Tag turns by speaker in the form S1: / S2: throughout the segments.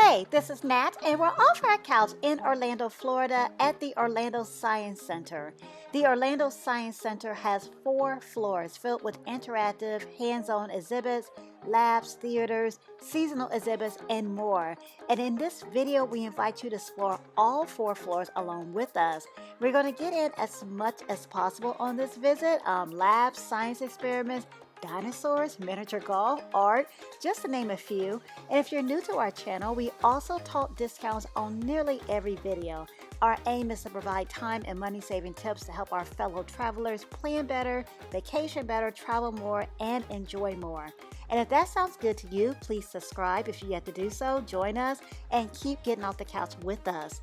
S1: Hey, this is Nat, and we're off our couch in Orlando, Florida at the Orlando Science Center. The Orlando Science Center has 4 floors filled with interactive, hands-on exhibits, labs, theaters, seasonal exhibits, and more. And in this video, we invite you to explore all 4 floors along with us. We're going to get in as much as possible on this visit. Labs, science experiments, dinosaurs, miniature golf, art, just to name a few. And if you're new to our channel, we also talk discounts on nearly every video. Our aim is to provide time and money-saving tips to help our fellow travelers plan better, vacation better, travel more, and enjoy more. And if that sounds good to you, please subscribe if you yet to do so, join us, and keep getting off the couch with us.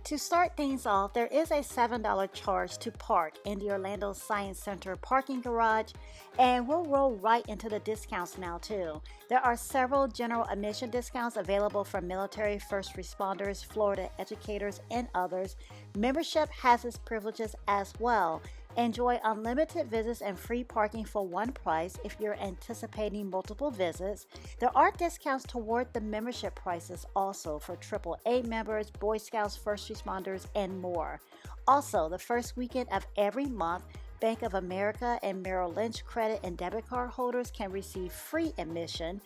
S1: To start things off, there is a $7 charge to park in the Orlando Science Center parking garage, and we'll roll right into the discounts now too. There are several general admission discounts available for military, first responders, Florida educators, and others. Membership has its privileges as well. Enjoy unlimited visits and free parking for one price if you're anticipating multiple visits. There are discounts toward the membership prices also for AAA members, Boy Scouts, first responders, and more. Also, the first weekend of every month, Bank of America and Merrill Lynch credit and debit card holders can receive free admission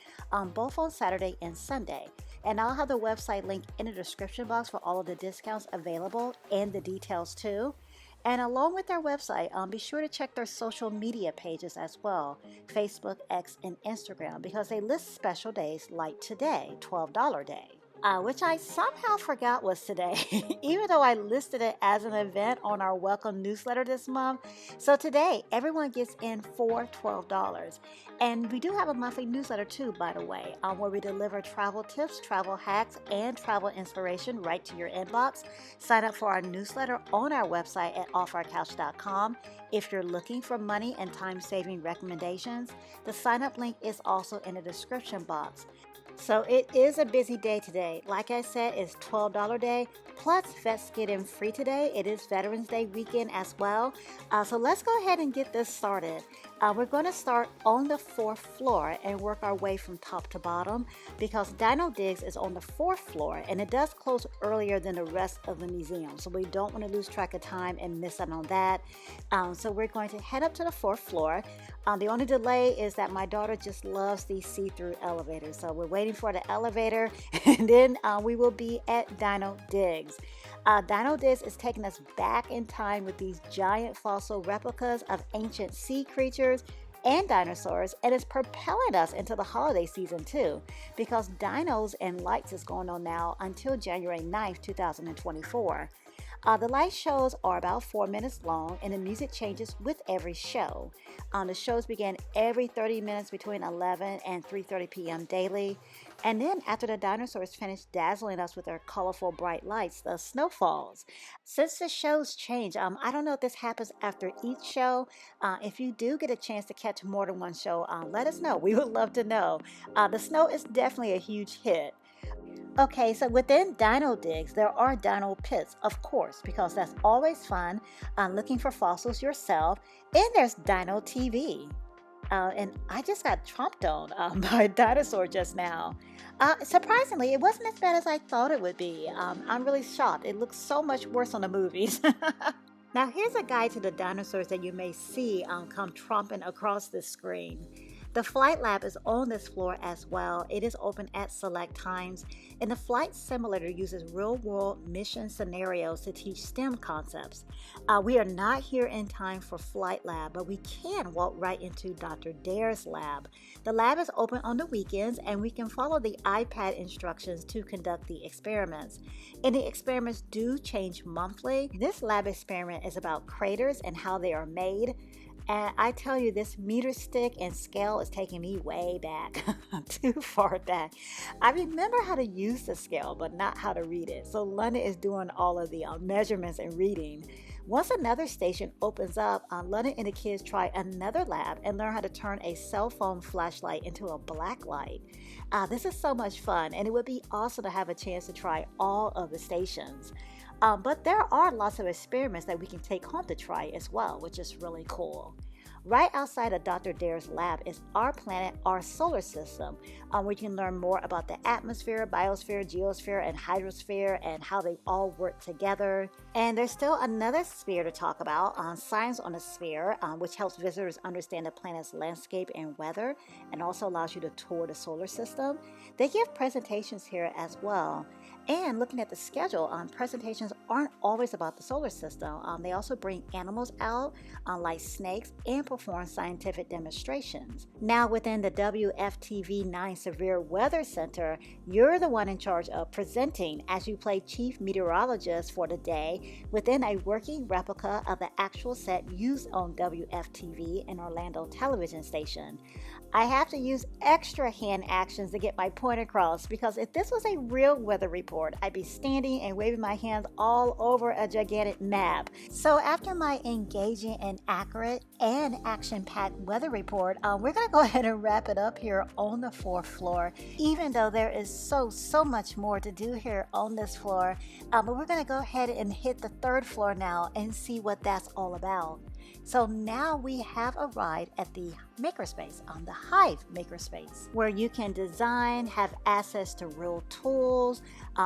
S1: both on Saturday and Sunday. And I'll have the website link in the description box for all of the discounts available and the details too. And along with their website, be sure to check their social media pages as well, Facebook, X, and Instagram, because they list special days like today, $12 day. Which I somehow forgot was today, even though I listed it as an event on our welcome newsletter this month. So today, everyone gets in for $12. And we do have a monthly newsletter too, by the way, where we deliver travel tips, travel hacks, and travel inspiration right to your inbox. Sign up for our newsletter on our website at offourcouch.com. If you're looking for money and time-saving recommendations, the sign-up link is also in the description box. So it is a busy day today. Like I said, it's $12 day, plus vets get in free today. It is Veterans Day weekend as well. So let's go ahead and get this started. We're going to start on the 4th floor and work our way from top to bottom because Dino Digs is on the 4th floor and it does close earlier than the rest of the museum. So we don't want to lose track of time and miss out on that. So we're going to head up to the 4th floor. The only delay is that my daughter just loves these see-through elevators. So we're waiting for the elevator and then we will be at Dino Digs. Dino Digs is taking us back in time with these giant fossil replicas of ancient sea creatures and dinosaurs, and it's propelling us into the holiday season too, because Dinos and Lights is going on now until January 9th, 2024. The light shows are about 4 minutes long and the music changes with every show. The shows begin every 30 minutes between 11 and 3:30 p.m. daily. And then after the dinosaurs finish dazzling us with their colorful bright lights, the snow falls. Since the shows change, I don't know if this happens after each show. If you do get a chance to catch more than one show, let us know. We would love to know. The snow is definitely a huge hit. Okay, so within Dino Digs, there are dino pits, of course, because that's always fun, looking for fossils yourself. And there's Dino TV. And I just got tromped on by a dinosaur just now. Surprisingly, it wasn't as bad as I thought it would be. I'm really shocked. It looks so much worse on the movies. Now, here's a guide to the dinosaurs that you may see come tromping across the screen. The Flight Lab is on this floor as well. It is open at select times, and the Flight Simulator uses real-world mission scenarios to teach STEM concepts. We are not here in time for Flight Lab, but we can walk right into Dr. Dare's lab. The lab is open on the weekends, and we can follow the iPad instructions to conduct the experiments. And the experiments do change monthly. This lab experiment is about craters and how they are made. And I tell you, this meter stick and scale is taking me way back, too far back. I remember how to use the scale, but not how to read it. So London is doing all of the measurements and reading. Once another station opens up, London and the kids try another lab and learn how to turn a cell phone flashlight into a black light. This is so much fun, and it would be awesome to have a chance to try all of the stations. But there are lots of experiments that we can take home to try as well, which is really cool. Right outside of Dr. Dare's lab is our planet, our solar system, where you can learn more about the atmosphere, biosphere, geosphere, and hydrosphere and how they all work together. And there's still another sphere to talk about, Science on a Sphere, which helps visitors understand the planet's landscape and weather, and also allows you to tour the solar system. They give presentations here as well. And looking at the schedule, presentations aren't always about the solar system. They also bring animals out, like snakes, and perform scientific demonstrations. Now, within the WFTV 9 Severe Weather Center, you're the one in charge of presenting as you play chief meteorologist for the day within a working replica of the actual set used on WFTV and Orlando television station. I have to use extra hand actions to get my point across, because if this was a real weather report, I'd be standing and waving my hands all over a gigantic map. So after my engaging and accurate and action-packed weather report, we're going to go ahead and wrap it up here on the 4th floor, even though there is so much more to do here on this floor. But we're going to go ahead and hit the 3rd floor now and see what that's all about. So now we have arrived at the Makerspace, on the Hive Makerspace, where you can design, have access to real tools,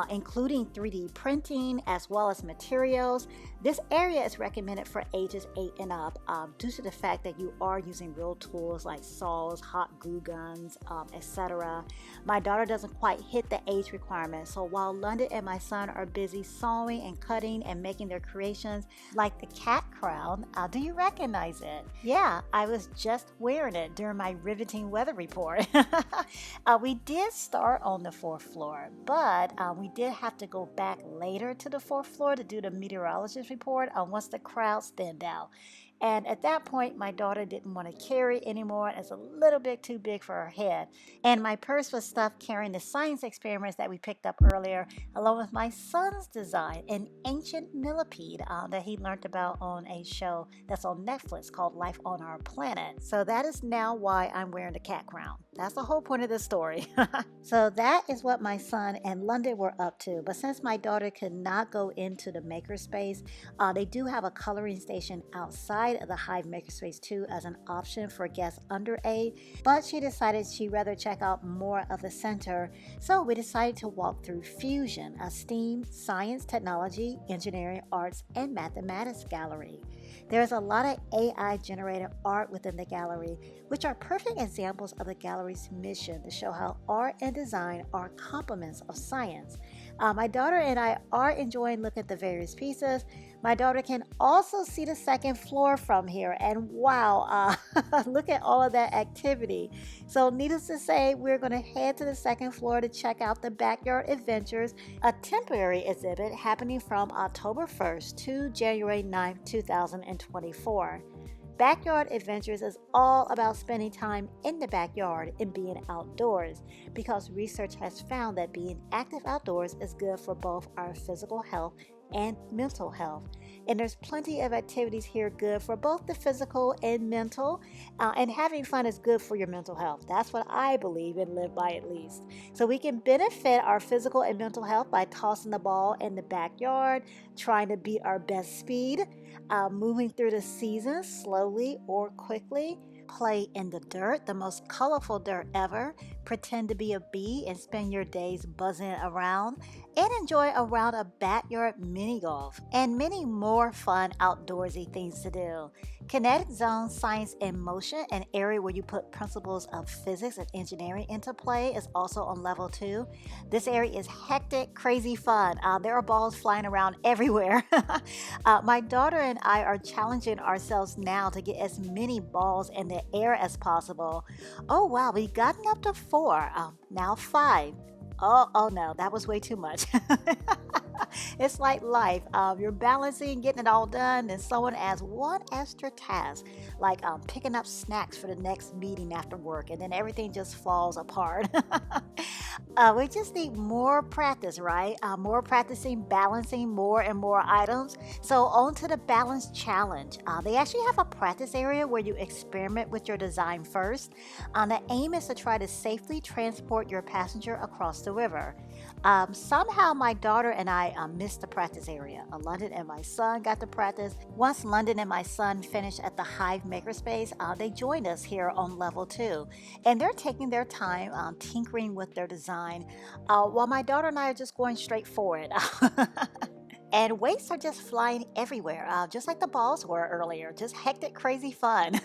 S1: including 3D printing as well as materials. This area is recommended for ages 8 and up due to the fact that you are using real tools like saws, hot glue guns, etc. My daughter doesn't quite hit the age requirement, so while London and my son are busy sewing and cutting and making their creations, like the cat crown, do you recognize it? Yeah, I was just wearing it during my riveting weather report. We did start on the 4th floor, but we did have to go back later to the 4th floor to do the meteorologist report once the crowd thinned out. And at that point, my daughter didn't want to carry anymore. It's a little bit too big for her head. And my purse was stuffed carrying the science experiments that we picked up earlier, along with my son's design, an ancient millipede that he learned about on a show that's on Netflix called Life on Our Planet. So that is now why I'm wearing the cat crown. That's the whole point of the story. So that is what my son and London were up to. But since my daughter could not go into the Makerspace, they do have a coloring station outside of the Hive Makerspace 2 as an option for guests under 8, but she decided she'd rather check out more of the center, so we decided to walk through Fusion, a STEAM, science, technology, engineering, arts, and mathematics gallery. There's a lot of AI-generated art within the gallery, which are perfect examples of the gallery's mission to show how art and design are complements of science. My daughter and I are enjoying looking at the various pieces. My daughter can also see the 2nd floor from here, and wow, look at all of that activity. So needless to say, we're going to head to the 2nd floor to check out the Backyard Adventures, a temporary exhibit happening from October 1st to January 9th, 2024. Backyard Adventures is all about spending time in the backyard and being outdoors, because research has found that being active outdoors is good for both our physical health and mental health. And there's plenty of activities here good for both the physical and mental, and having fun is good for your mental health. That's what I believe and live by, at least. So we can benefit our physical and mental health by tossing the ball in the backyard, trying to beat our best speed, moving through the seasons slowly or quickly, play in the dirt, the most colorful dirt ever, pretend to be a bee and spend your days buzzing around, and enjoy a round of backyard mini golf, and many more fun outdoorsy things to do. Kinetic Zone Science in Motion, an area where you put principles of physics and engineering into play, is also on level 2. This area is hectic, crazy fun. There are balls flying around everywhere. My daughter and I are challenging ourselves now to get as many balls in the air as possible. Oh wow, we've gotten up to 4, now 5. Oh no, that was way too much. It's like life. You're balancing, getting it all done, then someone adds one extra task, like picking up snacks for the next meeting after work, and then everything just falls apart. We just need more practice, right? More practicing, balancing more and more items. So, on to the balance challenge. They actually have a practice area where you experiment with your design first. The aim is to try to safely transport your passenger across the river. Somehow, my daughter and I missed the practice area. London and my son got to practice. Once London and my son finished at the Hive Makerspace, they joined us here on level 2. And they're taking their time tinkering with their design while my daughter and I are just going straight for it. And weights are just flying everywhere, just like the balls were earlier. Just hectic, crazy fun.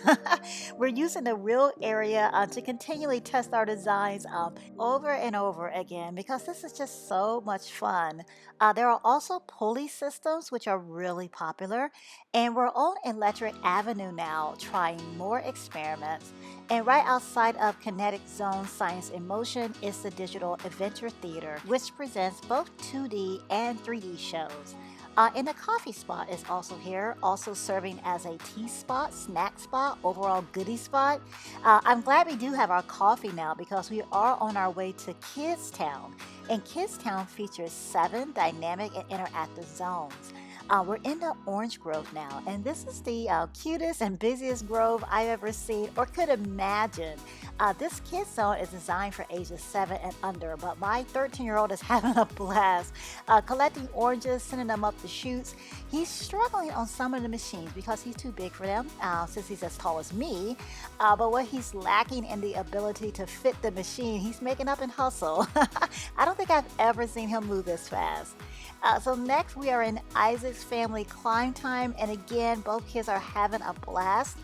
S1: We're using the real area to continually test our designs over and over again because this is just so much fun. There are also pulley systems, which are really popular. And we're on Electric Avenue now, trying more experiments. And right outside of Kinetic Zone Science in Motion is the Digital Adventure Theater, which presents both 2D and 3D shows. And the coffee spot is also here, also serving as a tea spot, snack spot, overall goodie spot. I'm glad we do have our coffee now because we are on our way to KidsTown. And KidsTown features 7 dynamic and interactive zones. We're in the orange grove now, and this is the cutest and busiest grove I've ever seen or could imagine. This kids zone is designed for ages 7 and under, but my 13-year-old is having a blast collecting oranges, sending them up the chutes. He's struggling on some of the machines because he's too big for them since he's as tall as me, but what he's lacking in the ability to fit the machine, he's making up in hustle. I don't think I've ever seen him move this fast. So next we are in Isaac's family climb time, and again both kids are having a blast.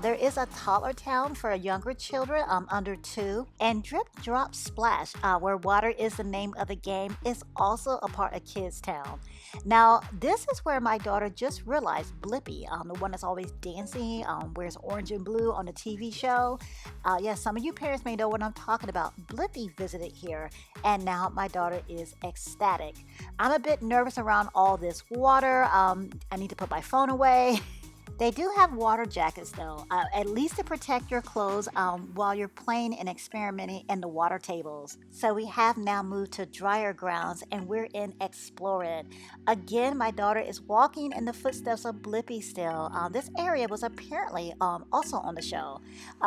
S1: There is a toddler town for younger children under 2, and Drip Drop Splash, where water is the name of the game, is also a part of Kids Town. Now this is where my daughter just realized Blippi, the one that's always dancing, wears orange and blue on the TV show. Yes, some of you parents may know what I'm talking about. Blippi visited here, and now my daughter is ecstatic. I'm a bit nervous around all this water. I need to put my phone away. They do have water jackets though, at least to protect your clothes while you're playing and experimenting in the water tables. So we have now moved to drier grounds and we're in Explore It. Again, my daughter is walking in the footsteps of Blippi still. This area was apparently also on the show.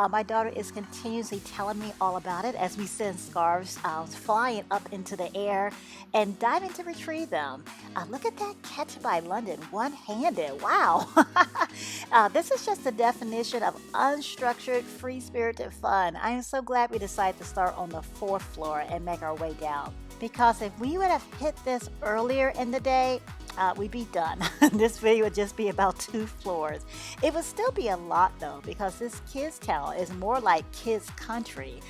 S1: My daughter is continuously telling me all about it as we send scarves flying up into the air and diving to retrieve them. Look at that catch by London, one-handed, wow. This is just the definition of unstructured, free-spirited fun. I am so glad we decided to start on the 4th floor and make our way down. Because if we would have hit this earlier in the day, we'd be done. This video would just be about 2 floors. It would still be a lot though, because this Kids Town is more like Kids Country.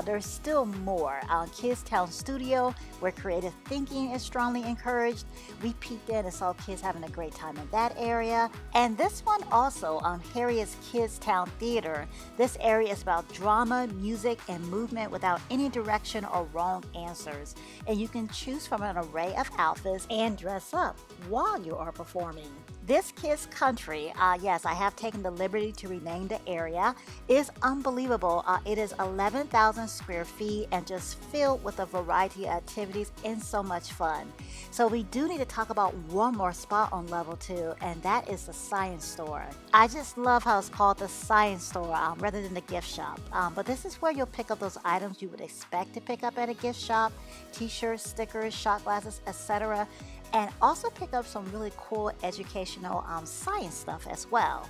S1: There's still more. Kids Town Studio, where creative thinking is strongly encouraged. We peeked in and saw kids having a great time in that area. And this one also, Harriet's Kids Town Theater. This area is about drama, music, and movement without any direction or wrong answers. And you can choose from an array of outfits and dress up while you are performing. This Kids Country, yes, I have taken the liberty to rename the area, is unbelievable. It is 11,000 square feet and just filled with a variety of activities and so much fun. So we do need to talk about one more spot on level 2, and that is the Science Store. I just love how it's called the Science Store rather than the gift shop. But this is where you'll pick up those items you would expect to pick up at a gift shop, t-shirts, stickers, shot glasses, etc. And also pick up some really cool educational science stuff as well.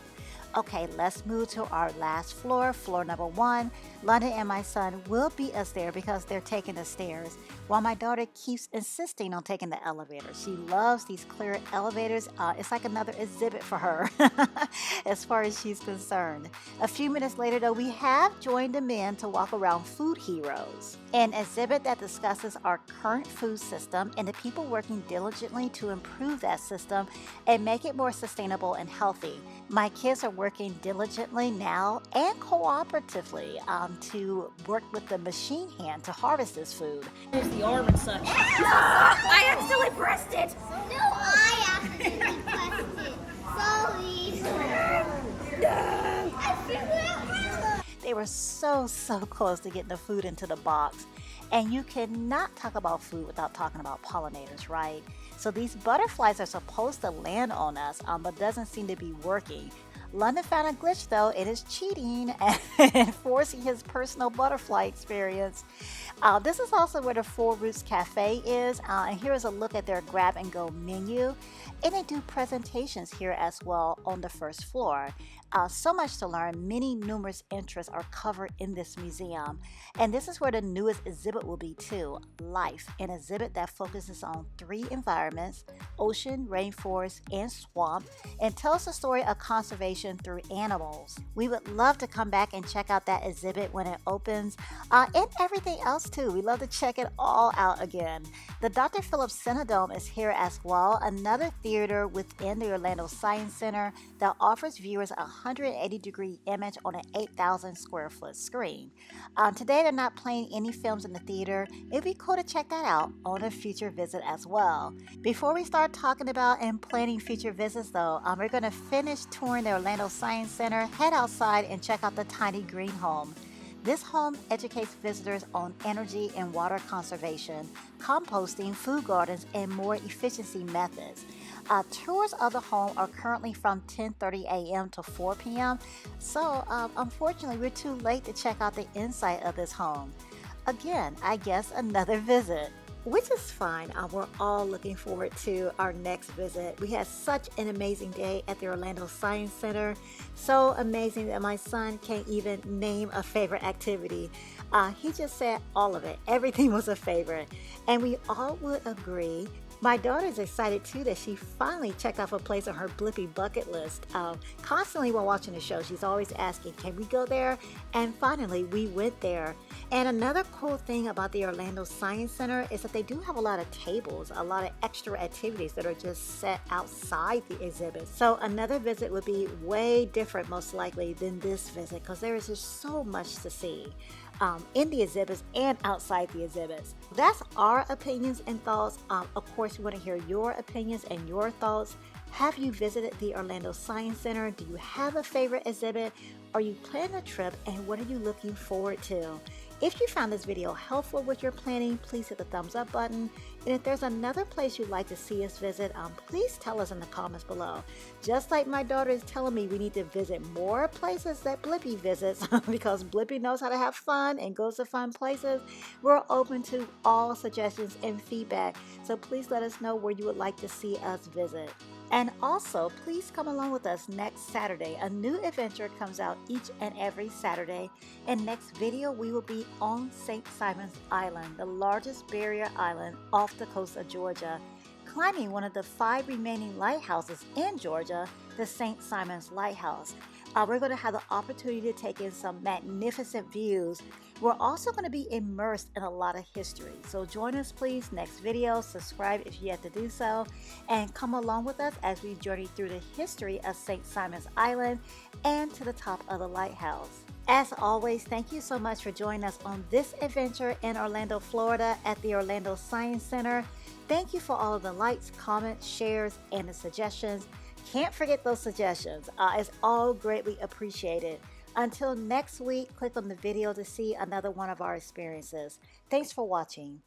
S1: Okay, let's move to our last floor, floor number 1. London and my son will beat us there because they're taking the stairs, while my daughter keeps insisting on taking the elevator. She loves these clear elevators. It's like another exhibit for her as far as she's concerned. A few minutes later though, we have joined the men to walk around Food Heroes, an exhibit that discusses our current food system and the people working diligently to improve that system and make it more sustainable and healthy. My kids are working diligently now and cooperatively to work with the machine hand to harvest this food.
S2: There's the arm and such. I accidentally pressed it!
S3: No, I accidentally pressed it. Sorry. I figured it out.
S1: They were so close to getting the food into the box. And you cannot talk about food without talking about pollinators, right? So these butterflies are supposed to land on us, but doesn't seem to be working. London found a glitch though. It is cheating and forcing his personal butterfly experience. This is also where the Four Roots Cafe is, and here is a look at their grab and go menu. And they do presentations here as well on the first floor. So much to learn. Many numerous interests are covered in this museum. And this is where the newest exhibit will be too, Life, an exhibit that focuses on 3 environments, ocean, rainforest, and swamp, and tells the story of conservation through animals. We would love to come back and check out that exhibit when it opens, and everything else too. We love to check it all out again. The Dr. Phillips CineDome is here as well, another theater within the Orlando Science Center that offers viewers a 180-degree image on an 8,000 square foot screen. Today they're not playing any films in the theater. It'd be cool to check that out on a future visit as well. Before we start talking about and planning future visits though, we're going to finish touring the Orlando Science Center, head outside and check out the tiny green home. This home educates visitors on energy and water conservation, composting, food gardens, and more efficiency methods. Tours of the home are currently from 10:30 a.m. to 4 p.m. So unfortunately, we're too late to check out the inside of this home. Again, I guess another visit, which is fine. We're all looking forward to our next visit. We had such an amazing day at the Orlando Science Center. So amazing that my son can't even name a favorite activity. He just said all of it. Everything was a favorite. And we all would agree. My daughter's excited too that she finally checked off a place on her Blippi bucket list. Constantly while watching the show, she's always asking, can we go there? And finally, we went there. And another cool thing about the Orlando Science Center is that they do have a lot of tables, a lot of extra activities that are just set outside the exhibit. So another visit would be way different, most likely, than this visit because there is just so much to see. In the exhibits and outside the exhibits. That's our opinions and thoughts. Of course, we want to hear your opinions and your thoughts. Have you visited the Orlando Science Center? Do you have a favorite exhibit? Are you planning a trip and what are you looking forward to? If you found this video helpful with your planning, please hit the thumbs up button. And if there's another place you'd like to see us visit, please tell us in the comments below. Just like my daughter is telling me we need to visit more places that Blippi visits because Blippi knows how to have fun and goes to fun places, we're open to all suggestions and feedback. So please let us know where you would like to see us visit. And also, please come along with us next Saturday. A new adventure comes out each and every Saturday. And next video, we will be on St. Simon's Island, the largest barrier island off the coast of Georgia, climbing one of the 5 remaining lighthouses in Georgia, the St. Simon's Lighthouse. We're going to have the opportunity to take in some magnificent views. We're also going to be immersed in a lot of history. So join us please next video, subscribe if you yet to do so, and come along with us as we journey through the history of St. Simon's Island and to the top of the lighthouse. As always, thank you so much for joining us on this adventure in Orlando, Florida at the Orlando Science Center. Thank you for all of the likes, comments, shares, and the suggestions. Can't forget those suggestions. It's all greatly appreciated. Until next week, click on the video to see another one of our experiences. Thanks for watching.